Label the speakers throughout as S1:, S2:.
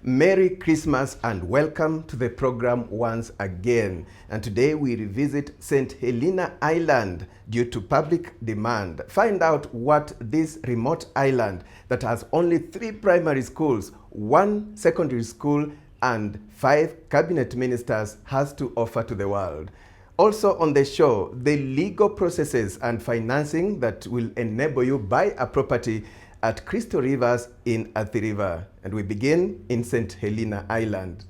S1: Merry Christmas and welcome to the program once again. And today we revisit St. Helena Island due to public demand. Find out what this remote island that has only 3 primary schools, 1 secondary school, and 5 cabinet ministers has to offer to the world. Also on the show, the legal processes and financing that will enable you buy a property at Crystal Rivers in Athi River. And we begin in St. Helena Island.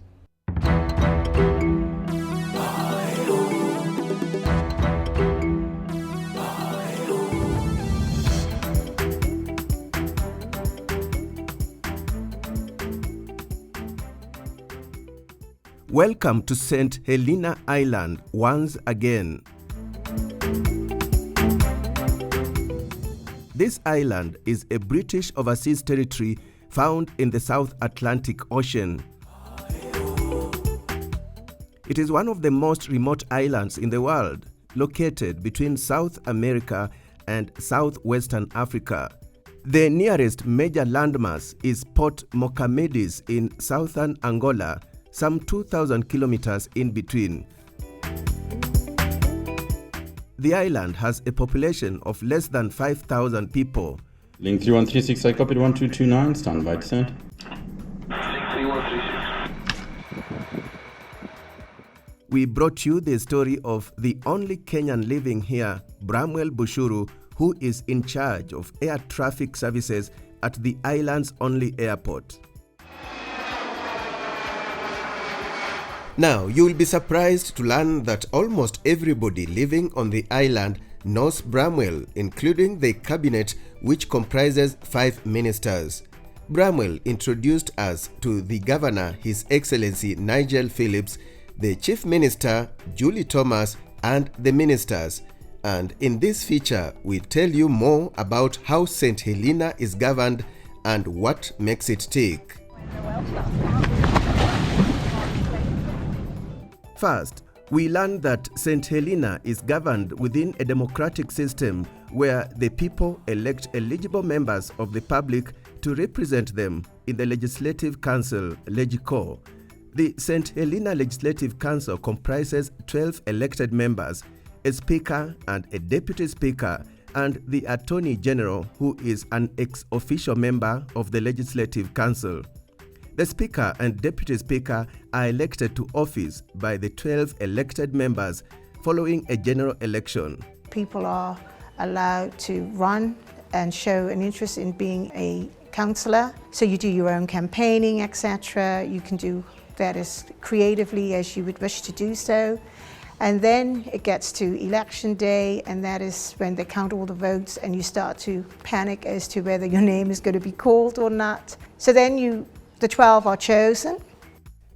S1: Welcome to St. Helena Island once again. This island is a British overseas territory found in the South Atlantic Ocean. It is one of the most remote islands in the world, located between South America and southwestern Africa. The nearest major landmass is Port Mohamedis in southern Angola, some 2,000 kilometers in between. The island has a population of less than 5,000 people.
S2: Link 3136, I copied 1229, stand by descent.
S3: Link 3136.
S1: We brought you the story of the only Kenyan living here, Bramwell Bushuru, who is in charge of air traffic services at the island's only airport. Now, you will be surprised to learn that almost everybody living on the island knows Bramwell, including the cabinet, which comprises 5 ministers. Bramwell introduced us to the governor, His Excellency Nigel Phillips, the chief minister, Julie Thomas, and the ministers. And in this feature, we tell you more about how St. Helena is governed and what makes it tick. First, we learned that St. Helena is governed within a democratic system where the people elect eligible members of the public to represent them in the Legislative Council, Legico. The St. Helena Legislative Council comprises 12 elected members, a speaker and a deputy speaker, and the Attorney General, who is an ex-officio member of the Legislative Council. The Speaker and Deputy Speaker are elected to office by the 12 elected members following a general election.
S4: People are allowed to run and show an interest in being a councillor. So you do your own campaigning, etc. You can do that as creatively as you would wish to do so. And then it gets to election day, and that is when they count all the votes and you start to panic as to whether your name is going to be called or not. So then the 12 are chosen.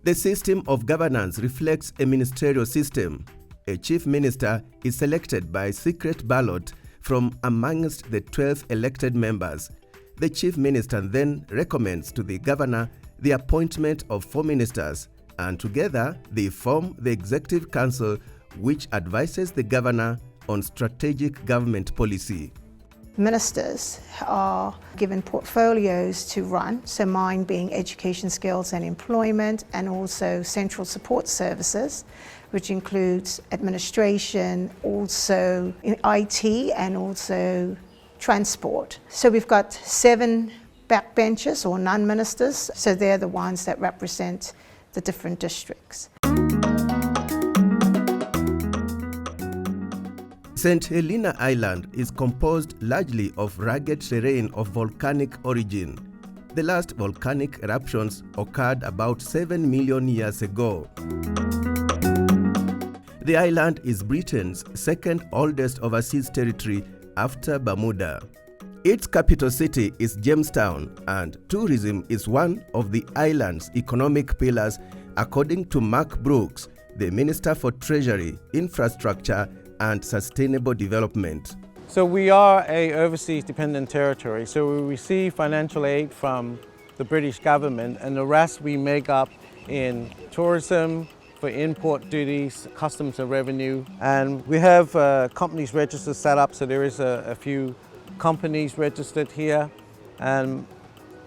S1: The system of governance reflects a ministerial system. A chief minister is selected by secret ballot from amongst the 12 elected members. The chief minister then recommends to the governor the appointment of 4 ministers, and together they form the Executive Council, which advises the governor on strategic government policy.
S4: Ministers are given portfolios to run, so mine being education, skills and employment, and also central support services, which includes administration, also IT, and also transport. So we've got 7 backbenchers or non-ministers, so they're the ones that represent the different districts.
S1: St. Helena Island is composed largely of rugged terrain of volcanic origin. The last volcanic eruptions occurred about 7 million years ago. The island is Britain's second oldest overseas territory after Bermuda. Its capital city is Jamestown, and tourism is one of the island's economic pillars, according to Mark Brooks, the Minister for Treasury, Infrastructure and Sustainable Development.
S5: So we are an overseas dependent territory, so we receive financial aid from the British government, and the rest we make up in tourism, for import duties, customs and revenue. And we have companies registered set up, so there is a few companies registered here, and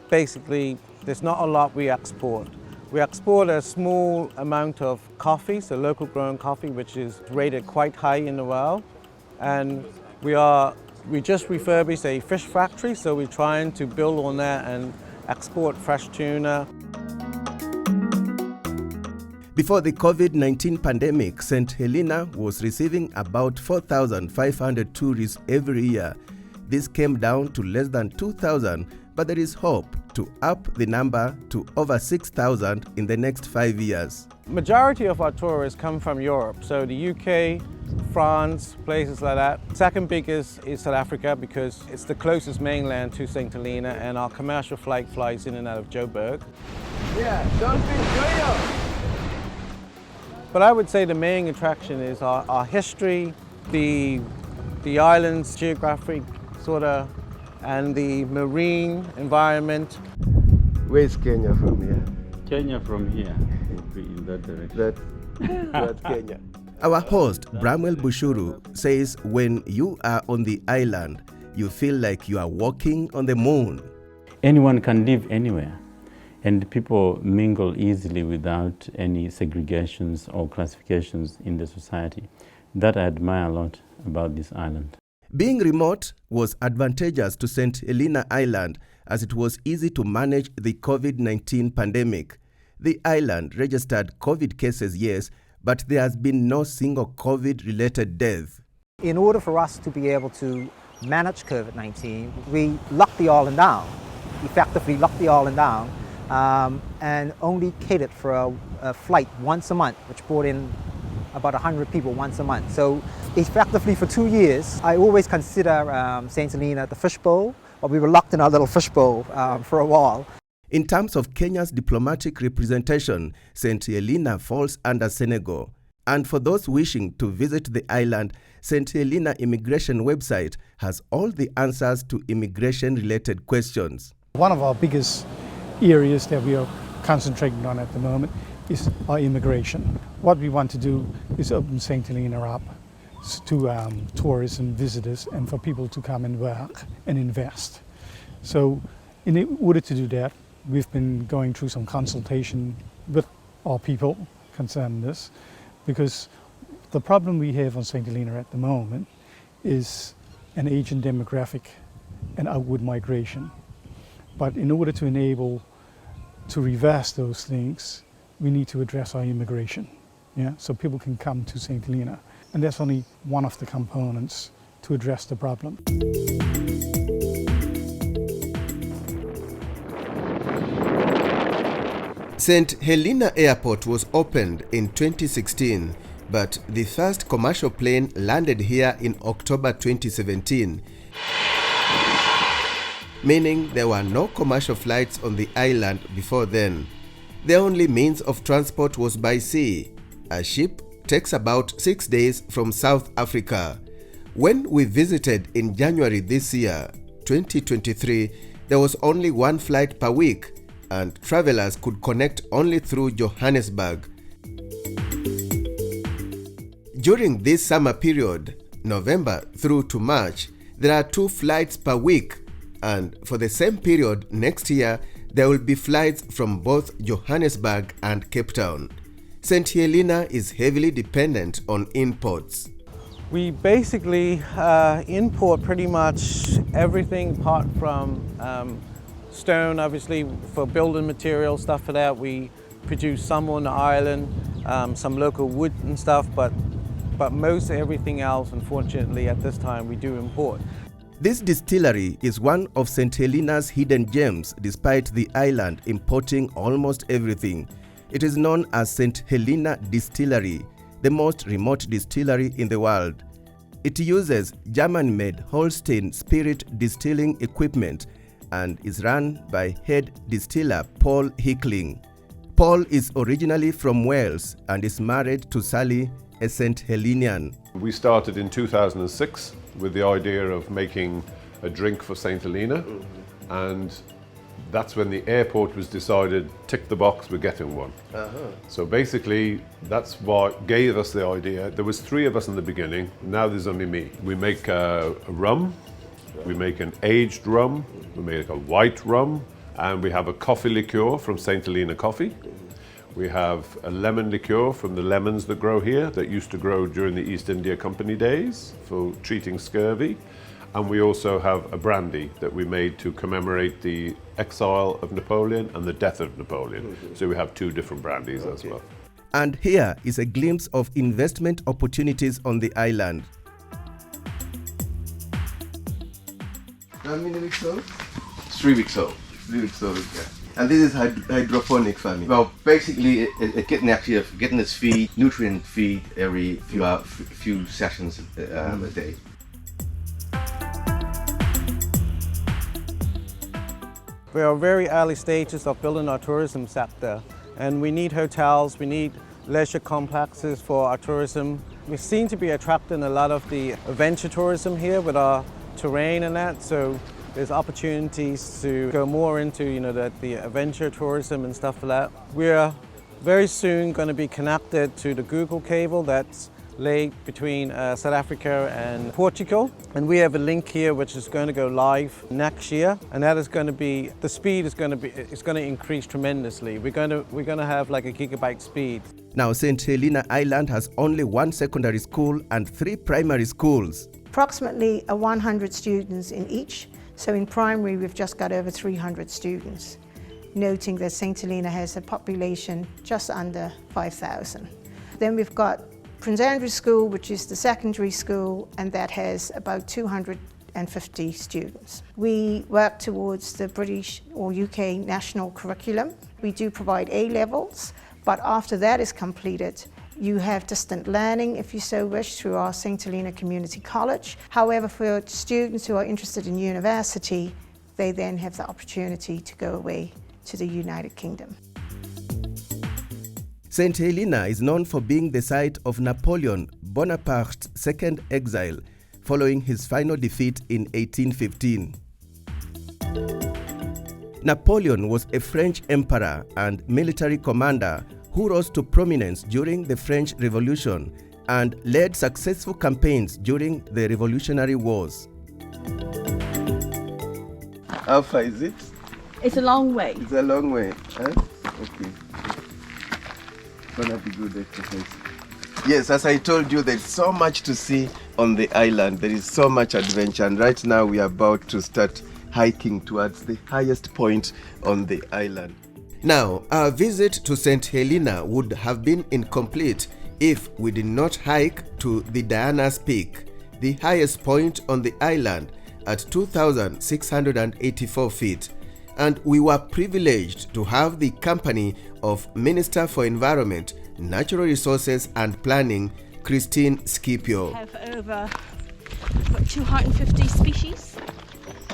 S5: basically there's not a lot we export. We export a small amount of coffee, so local grown coffee, which is rated quite high in the world. And we just refurbished a fish factory, so we're trying to build on that and export fresh tuna.
S1: Before the COVID-19 pandemic, St. Helena was receiving about 4,500 tourists every year. This came down to less than 2,000, but there is hope to up the number to over 6,000 in the next 5 years.
S5: Majority of our tourists come from Europe, so the UK, France, places like that. Second biggest is South Africa because it's the closest mainland to St. Helena, and our commercial flight flies in and out of Joburg.
S3: Yeah, don't be joyous.
S5: But I would say the main attraction is our history, the island's geographic sort of, and the marine environment.
S3: Where's Kenya from here?
S2: Kenya from here would be in that direction.
S3: That's Kenya.
S1: Our host, Bramwell Bushuru, says when you are on the island, you feel like you are walking on the moon.
S2: Anyone can live anywhere, and people mingle easily without any segregations or classifications in the society. That I admire a lot about this island.
S1: Being remote was advantageous to St. Helena Island as it was easy to manage the COVID-19 pandemic. The island registered COVID cases, yes, but there has been no single COVID-related death.
S6: In order for us to be able to manage COVID-19, we locked the island down, effectively locked the island down, and only catered for a flight once a month, which brought in about 100 people once a month. So effectively for 2 years, I always consider St. Helena the fishbowl, but we were locked in our little fishbowl for a while.
S1: In terms of Kenya's diplomatic representation, St. Helena falls under Senegal. And for those wishing to visit the island, St. Helena immigration website has all the answers to immigration-related questions.
S7: One of our biggest areas that we are concentrating on at the moment is our immigration. What we want to do is open St. Helena up to tourists and visitors and for people to come and work and invest. So in order to do that, we've been going through some consultation with our people concerned this, because the problem we have on St. Helena at the moment is an aging demographic and outward migration. But in order to enable to reverse those things, we need to address our immigration, so people can come to St. Helena. And that's only one of the components to address the problem.
S1: St. Helena Airport was opened in 2016, but the first commercial plane landed here in October 2017, meaning there were no commercial flights on the island before then. The only means of transport was by sea. A ship takes about 6 days from South Africa. When we visited in January this year, 2023, there was only one flight per week, and travelers could connect only through Johannesburg. During this summer period, November through to March, there are 2 flights per week, and for the same period next year, there will be flights from both Johannesburg and Cape Town. St. Helena is heavily dependent on imports.
S5: We basically import pretty much everything apart from stone, obviously, for building material, stuff for that. We produce some on the island, some local wood and stuff, but most everything else, unfortunately, at this time, we do import.
S1: This distillery is one of St. Helena's hidden gems, despite the island importing almost everything. It is known as St. Helena Distillery, the most remote distillery in the world. It uses German-made Holstein spirit distilling equipment and is run by head distiller Paul Hickling. Paul is originally from Wales and is married to Sally, a St. Helenian.
S8: We started in 2006 with the idea of making a drink for St. Helena, and that's when the airport was decided, tick the box, we're getting one. So basically, that's what gave us the idea. There was 3 of us in the beginning, now there's only me. We make a rum, we make an aged rum, we make a white rum, and we have a coffee liqueur from St. Helena Coffee. We have a lemon liqueur from the lemons that grow here that used to grow during the East India Company days for treating scurvy. And we also have a brandy that we made to commemorate the exile of Napoleon and the death of Napoleon. So we have two different brandies as well.
S1: And here is a glimpse of investment opportunities on the island.
S3: How many weeks old? 3 weeks old. 3 weeks old, yeah. And this is hydroponic farming. Well, basically, a kitten actually getting its feed, nutrient feed every few sessions a day.
S5: We are very early stages of building our tourism sector, and we need hotels, we need leisure complexes for our tourism. We seem to be attracting a lot of the adventure tourism here with our terrain and that, so there's opportunities to go more into the adventure tourism and stuff like that. We're very soon going to be connected to the Google cable that's laid between South Africa and Portugal, and we have a link here which is going to go live next year, and that is going to be, the speed is going to increase tremendously. We're going to have like a gigabyte speed.
S1: Now, St. Helena Island has only 1 secondary school and 3 primary schools.
S4: Approximately 100 students in each. So in primary, we've just got over 300 students, noting that St. Helena has a population just under 5,000. Then we've got Prince Andrew School, which is the secondary school, and that has about 250 students. We work towards the British or UK national curriculum. We do provide A-levels, but after that is completed, you have distant learning, if you so wish, through our St. Helena Community College. However, for students who are interested in university, they then have the opportunity to go away to the United Kingdom.
S1: St. Helena is known for being the site of Napoleon Bonaparte's second exile, following his final defeat in 1815. Napoleon was a French emperor and military commander who rose to prominence during the French Revolution and led successful campaigns during the Revolutionary Wars.
S3: How far is it?
S9: It's a long way.
S3: It's a long way, huh? Okay. Gonna be good exercise. Yes, as I told you, there's so much to see on the island. There is so much adventure, and right now we are about to start hiking towards the highest point on the island.
S1: Now, our visit to St. Helena would have been incomplete if we did not hike to the Diana's Peak, the highest point on the island at 2,684 feet. And we were privileged to have the company of Minister for Environment, Natural Resources and Planning, Christine Scipio.
S9: We have over 250 species.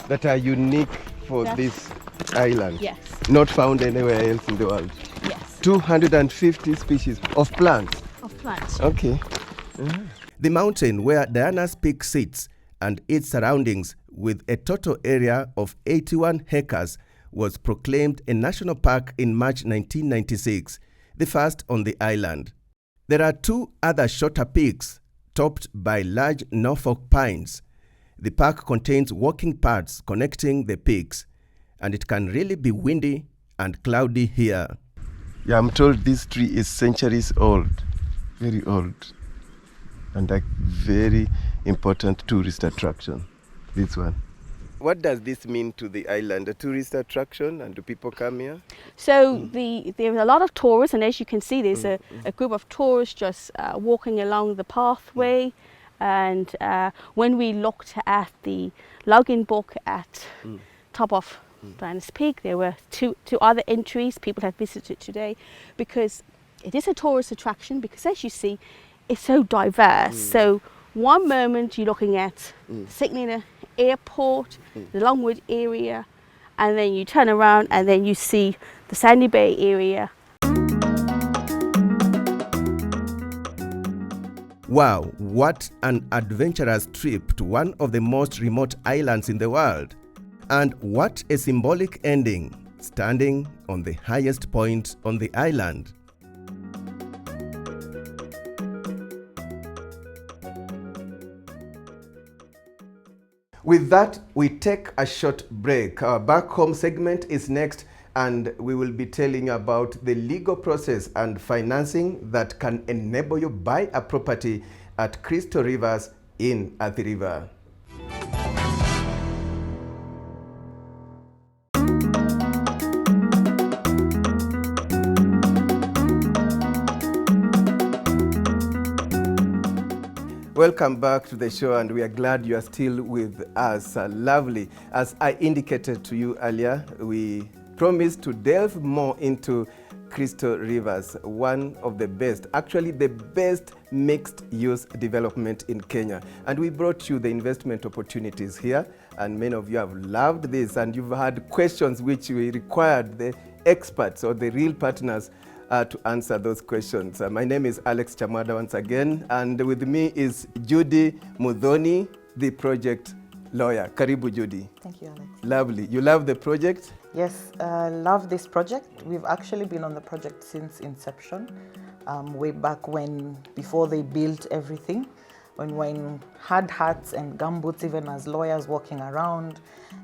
S3: That are unique for this island.
S9: Yes.
S3: Not found anywhere else in the world.
S9: Yes.
S3: 250 species of plants.
S9: Of plants.
S3: Okay.
S1: The mountain where Diana's Peak sits and its surroundings, with a total area of 81 hectares, was proclaimed a national park in March 1996, the first on the island. There are 2 other shorter peaks topped by large Norfolk pines. The park contains walking paths connecting the peaks, and it can really be windy and cloudy here.
S3: Yeah, I'm told this tree is centuries old, very old, and a very important tourist attraction, this one. What does this mean to the island? A tourist attraction, and do people come here?
S9: So there are a lot of tourists, and as you can see, there's a group of tourists just walking along the pathway. And when we looked at the login book at top of Diana's Peak, there were two other entries people have visited today, because it is a tourist attraction, because as you see, it's so diverse. So one moment you're looking at St. Helena Airport, the Longwood area, and then you turn around and then you see the Sandy Bay area.
S1: Wow, what an adventurous trip to one of the most remote islands in the world. And what a symbolic ending, standing on the highest point on the island. With that, we take a short break. Our back home segment is next, and we will be telling you about the legal process and financing that can enable you buy a property at Crystal Rivers in Athi River. Welcome back to the show, and we are glad you are still with us. Lovely. As I indicated to you earlier, we promised to delve more into Crystal Rivers, one of the best, actually the best mixed-use development in Kenya. And we brought you the investment opportunities here, and many of you have loved this, and you've had questions which we required the experts or the real partners to answer those questions. My name is Alex Chamada once again, and with me is Judy Mudhoni, the project lawyer. Karibu, Judy.
S10: Thank you, Alex.
S1: Lovely. You love the project?
S10: Yes, love this project. We've actually been on the project since inception, way back when, before they built everything, when had hats and gumboots even as lawyers walking around,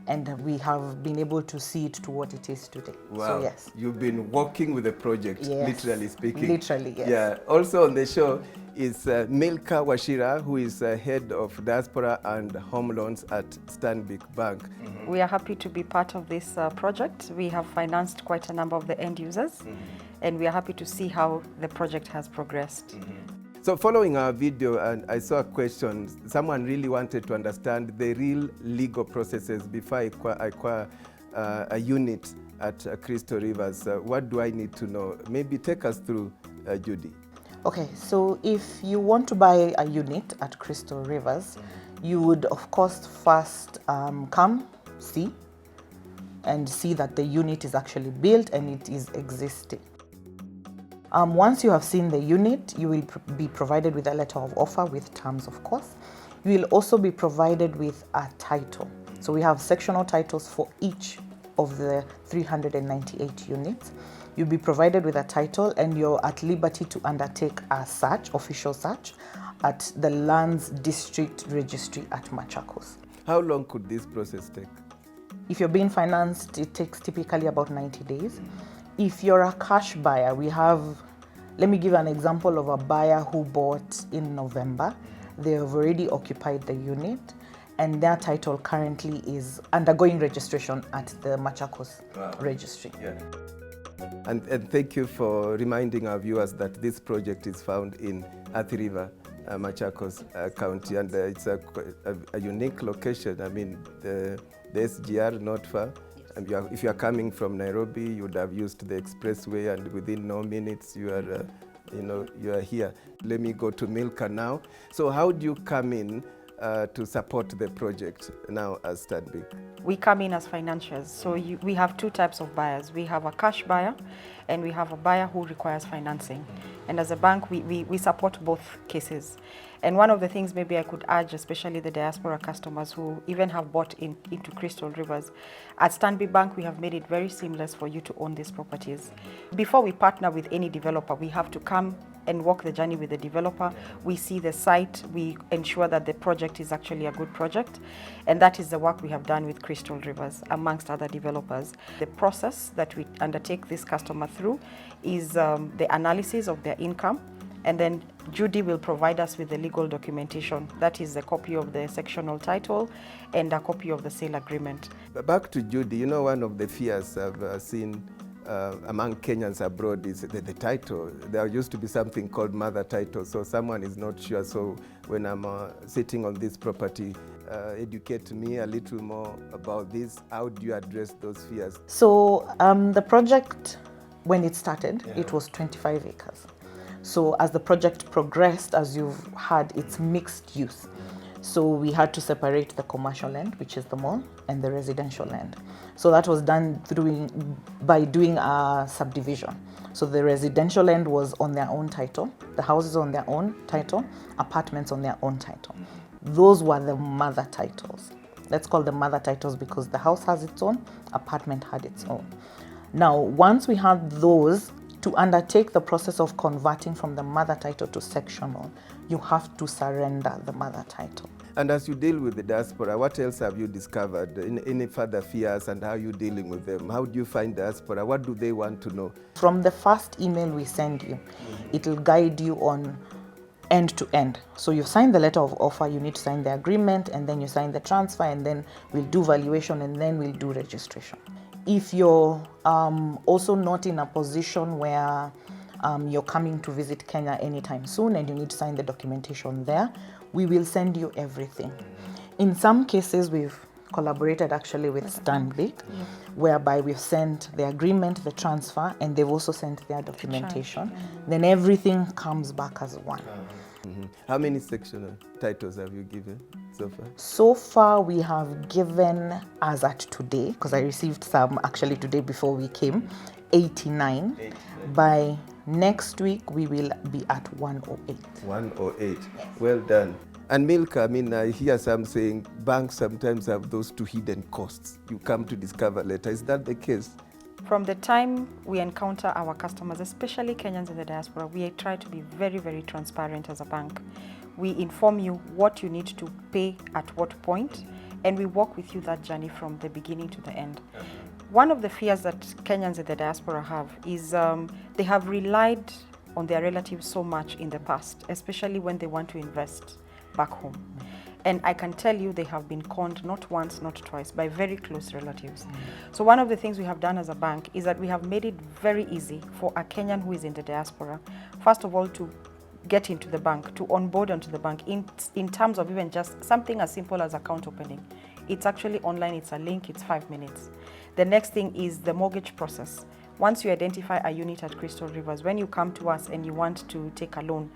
S10: and we have been able to see it to what it is today.
S1: Wow.
S10: So yes.
S1: You've been working with the project,
S10: Yes.
S1: literally speaking.
S10: Literally, yes.
S1: Yeah. Also on the show is Milka Wachira, who is head of diaspora and home loans at Stanbic Bank.
S11: We are happy to be part of this project. We have financed quite a number of the end users, and we are happy to see how the project has progressed.
S1: So following our video, and I saw a question, someone really wanted to understand the real legal processes before I acquire a unit at Crystal Rivers. What do I need to know? Maybe take us through, Judy.
S10: Okay, so if you want to buy a unit at Crystal Rivers, you would of course first come see that the unit is actually built and it is existing. Once you have seen the unit, you will be provided with a letter of offer with terms, of course. You will also be provided with a title. So we have sectional titles for each of the 398 units. You'll be provided with a title, and you're at liberty to undertake a search, official search, at the Lands District Registry at Machakos.
S1: How long could this process take?
S10: If you're being financed, it takes typically about 90 days. If you're a cash buyer, let me give an example of a buyer who bought in November. They have already occupied the unit, and their title currently is undergoing registration at the Machakos registry.
S1: Yeah. And thank you for reminding our viewers that this project is found in Athi River, Machakos County, and it's a unique location. I mean, the SGR not far. And if you are coming from Nairobi, you would have used the expressway, and within no minutes you are, you are here. Let me go to Milka now. So how do you come in to support the project now as Stanbic?
S11: We come in as financiers. So we have two types of buyers. We have a cash buyer, and we have a buyer who requires financing. And as a bank, we support both cases. And one of the things maybe I could urge, especially the diaspora customers who even have bought into Crystal Rivers, at Stanbic Bank, we have made it very seamless for you to own these properties. Before we partner with any developer, we have to come and walk the journey with the developer. We see the site, we ensure that the project is actually a good project, and that is the work we have done with Crystal Rivers, amongst other developers. The process that we undertake this customer through is the analysis of their income, and then Judy will provide us with the legal documentation. That is a copy of the sectional title and a copy of the sale agreement.
S1: Back to Judy, one of the fears I've seen among Kenyans abroad is the title. There used to be something called mother title, so someone is not sure. So when I'm sitting on this property, educate me a little more about this. How do you address those fears?
S10: So the project, when it started, it was 25 acres. So as the project progressed, as you've heard, it's mixed use. So we had to separate the commercial land, which is the mall, and the residential land. So that was done by doing a subdivision. So the residential land was on their own title, the houses on their own title, apartments on their own title. Those were the mother titles. Let's call them mother titles because the house has its own, apartment had its own. Now, once we had those, to undertake the process of converting from the mother title to sectional, you have to surrender the mother title.
S3: And as you deal with the diaspora, what else have you discovered? Any further fears, and how are you dealing with them? How do you find diaspora? What do they want to know?
S10: From the first email we send you, it will guide you on end to end. So you sign the letter of offer, you need to sign the agreement, and then you sign the transfer, and then we'll do valuation, and then we'll do registration. If you're also not in a position where you're coming to visit Kenya anytime soon and you need to sign the documentation there, we will send you everything. In some cases, we've collaborated actually with Stanbic, whereby we've sent the agreement, the transfer, and they've also sent their documentation. Then everything comes back as one.
S3: How many sectional titles have you given so far?
S10: So far, we have given, as at today, because I received some actually today before we came, 89. By next week, we will be at 108.
S3: 108. Well done. And Milka, I mean, I hear some saying banks sometimes have those two hidden costs you come to discover later. Is that the case?
S11: From the time we encounter our customers, especially Kenyans in the diaspora, we try to be very, very transparent as a bank. We inform you what you need to pay at what point, and we walk with you that journey from the beginning to the end. One of the fears that Kenyans in the diaspora have is they have relied on their relatives so much in the past, especially when they want to invest back home. And I can tell you they have been conned not once, not twice, by very close relatives. So one of the things we have done as a bank is that we have made it very easy for a Kenyan who is in the diaspora, first of all, to get into the bank, to onboard onto the bank in terms of even just something as simple as account opening. It's actually online, it's a link, it's 5 minutes. The next thing is the mortgage process. Once you identify a unit at Crystal Rivers, when you come to us and you want to take a loan,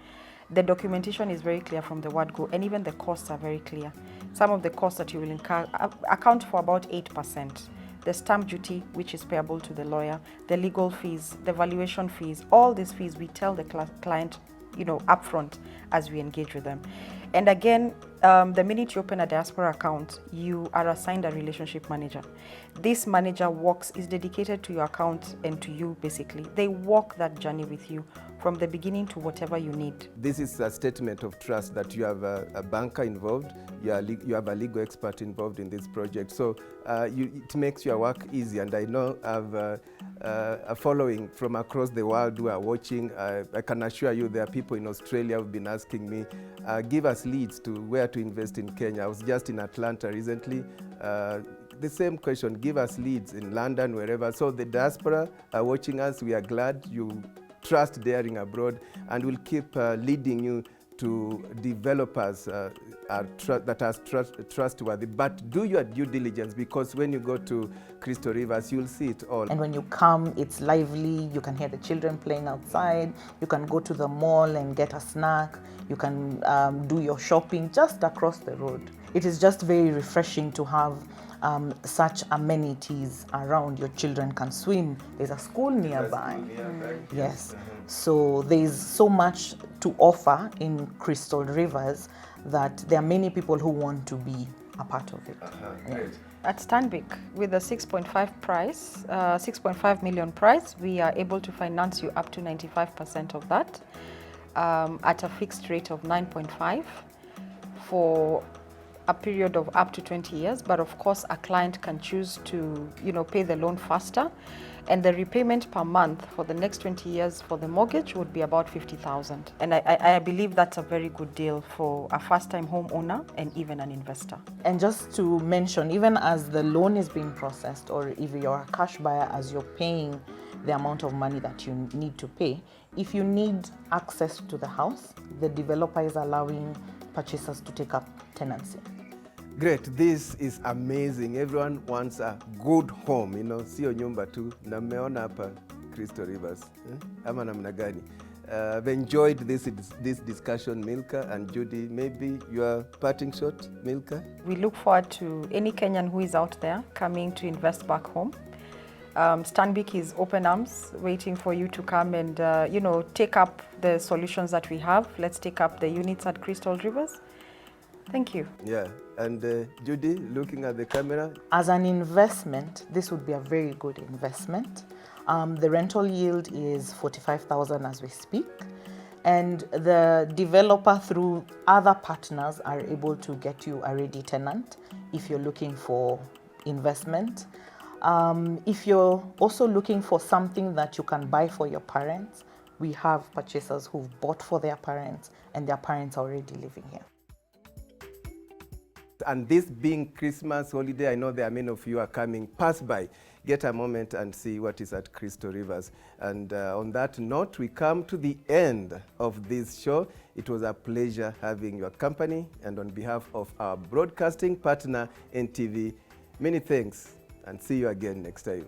S11: the documentation is very clear from the word go, and even the costs are very clear. Some of the costs that you will incur account for about 8%. The stamp duty, which is payable to the lawyer, the legal fees, the valuation fees, all these fees we tell the client, upfront as we engage with them. And again, the minute you open a diaspora account, you are assigned a relationship manager. This manager is dedicated to your account and to you, basically. They walk that journey with you from the beginning to whatever you need.
S3: This is a statement of trust that you have a banker involved, you have a legal expert involved in this project. So it makes your work easy, and I know I've a following from across the world who are watching. I can assure you there are people in Australia who've been asking me, give us leads to where to invest in Kenya. I was just in Atlanta recently. The same question, give us leads in London, wherever. So the diaspora are watching us. We are glad you trust Daring Abroad, and we'll keep leading you to developers that are trustworthy. But do your due diligence, because when you go to Crystal Rivers, you'll see it all.
S10: And when you come, it's lively. You can hear the children playing outside. You can go to the mall and get a snack. You can do your shopping just across the road. It is just very refreshing to have such amenities around. Your children can swim. There's a school nearby. Yes. So there's so much to offer in Crystal Rivers that there are many people who want to be a part of it.
S3: Great.
S11: At Stanbic, with a 6.5 million price, we are able to finance you up to 95% of that at a fixed rate of 9.5 for a period of up to 20 years. But of course, a client can choose to, pay the loan faster, and the repayment per month for the next 20 years for the mortgage would be about 50,000. And I believe that's a very good deal for a first-time homeowner and even an investor.
S10: And just to mention, even as the loan is being processed, or if you're a cash buyer, as you're paying the amount of money that you need to pay, if you need access to the house, the developer is allowing purchasers to take up tenancy.
S3: Great, this is amazing. Everyone wants a good home, sio nyumba tu. Na mmeona hapa Crystal Rivers, ama namna gani? I've enjoyed this discussion, Milka and Judy. Maybe your parting shot, Milka?
S11: We look forward to any Kenyan who is out there coming to invest back home. Stanbic is open arms, waiting for you to come and, take up the solutions that we have. Let's take up the units at Crystal Rivers. Thank you.
S3: Yeah, and Judy, looking at the camera.
S10: As an investment, this would be a very good investment. The rental yield is 45,000 as we speak, and the developer through other partners are able to get you a ready tenant if you're looking for investment. If you're also looking for something that you can buy for your parents, we have purchasers who've bought for their parents and their parents are already living here.
S3: And this being Christmas holiday, I know there are many of you are coming. Pass by, get a moment and see what is at Crystal Rivers. And on that note, we come to the end of this show. It was a pleasure having your company. And on behalf of our broadcasting partner, NTV, many thanks and see you again next time.